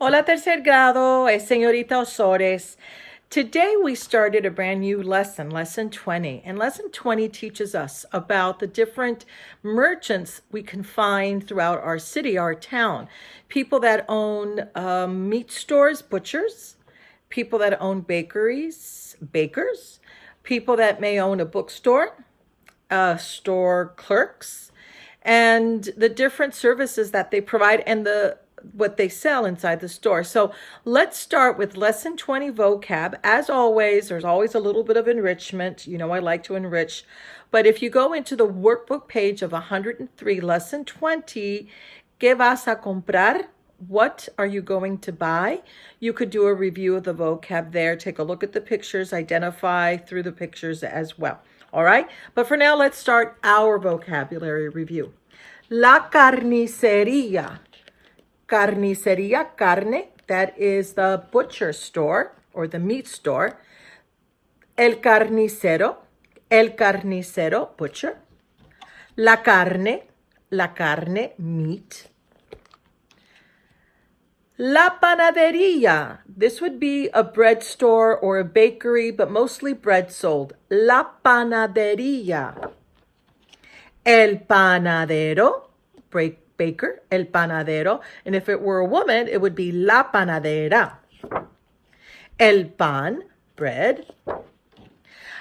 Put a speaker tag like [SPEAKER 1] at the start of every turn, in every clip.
[SPEAKER 1] Hola, tercer grado, es señorita Osores. Today we started a brand new lesson, Lesson 20. And Lesson 20 teaches us about the different merchants we can find throughout our city, our town. People that own meat stores, butchers. People that own bakeries, bakers. People that may own a bookstore, store clerks. And the different services that they provide and what they sell inside the store. So let's start with Lesson 20 vocab. As always, there's always a little bit of enrichment. You know I like to enrich. But if you go into the workbook page of 103, Lesson 20, ¿Qué vas a comprar? What are you going to buy? You could do a review of the vocab there. Take a look at the pictures, identify through the pictures as well. All right? But for now, let's start our vocabulary review. La carnicería. Carnicería, carne, that is the butcher store or the meat store. El carnicero, butcher. La carne, meat. La panadería, this would be a bread store or a bakery, but mostly bread sold. La panadería. El panadero, baker, el panadero. And if it were a woman, it would be la panadera. El pan, bread.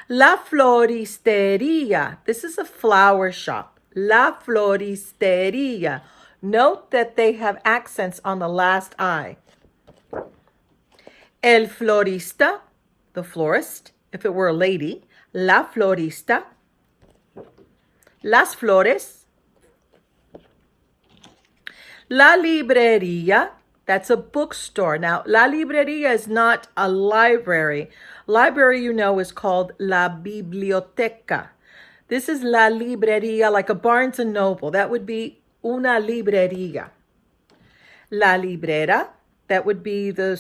[SPEAKER 1] La floristería. This is a flower shop. La floristería. Note that they have accents on the last I. El florista, the florist. If it were a lady, la florista. Las flores. La librería, that's a bookstore. Now, la librería is not a library. Library, you know, is called la biblioteca. This is la librería, like a Barnes and Noble. That would be una librería. La librera, that would be the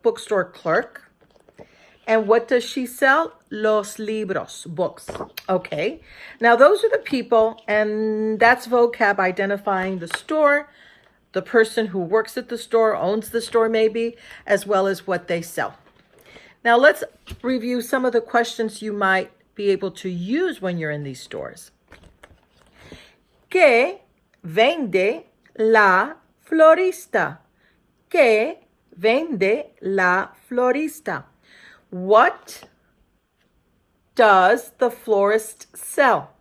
[SPEAKER 1] bookstore clerk. And what does she sell? Los libros, books. Okay. Now, those are the people, and that's vocab identifying the store, the person who works at the store, owns the store maybe, as well as what they sell. Now, let's review some of the questions you might be able to use when you're in these stores. ¿Qué vende la florista? ¿Qué vende la florista? What does the florist sell?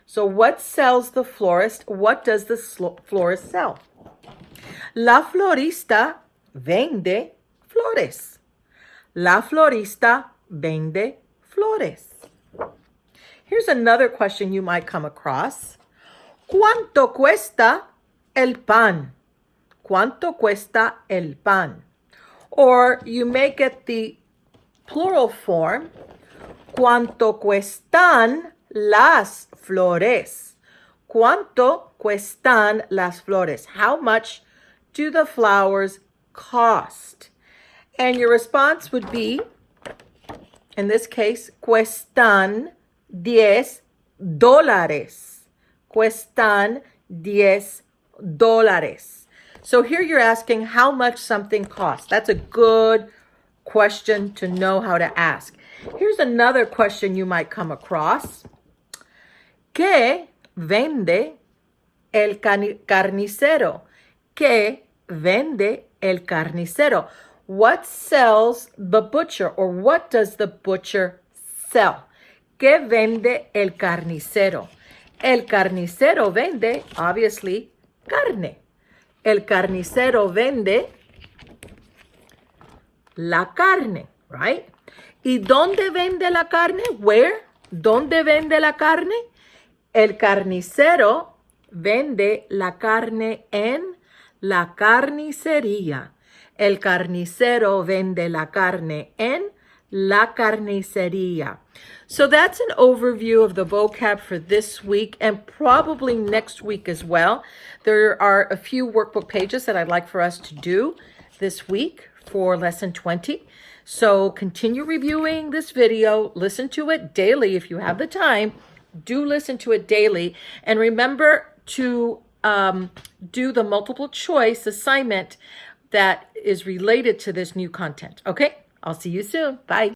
[SPEAKER 1] So what sells the florist? What does the florist sell? La florista vende flores. La florista vende flores. Here's another question you might come across. ¿Cuánto cuesta el pan? ¿Cuánto cuesta el pan? Or you may get the plural form, ¿cuánto cuestan las flores? ¿Cuánto cuestan las flores? How much do the flowers cost? And your response would be, in this case, cuestan $10. Cuestan $10. So here you're asking how much something costs. That's a good question to know how to ask. Here's another question you might come across. ¿Qué vende el carnicero? ¿Qué vende el carnicero? What sells the butcher, or what does the butcher sell? ¿Qué vende el carnicero? El carnicero vende, obviously, carne. El carnicero vende la carne, right? ¿Y dónde vende la carne? Where? ¿Dónde vende la carne? El carnicero vende la carne en la carnicería. El carnicero vende la carne en la carnicería. So that's an overview of the vocab for this week and probably next week as well. There are a few workbook pages that I'd like for us to do this week for Lesson 20. So continue reviewing this video. Listen to it daily if you have the time. Do listen to it daily. And remember to do the multiple choice assignment that is related to this new content. Okay, I'll see you soon. Bye.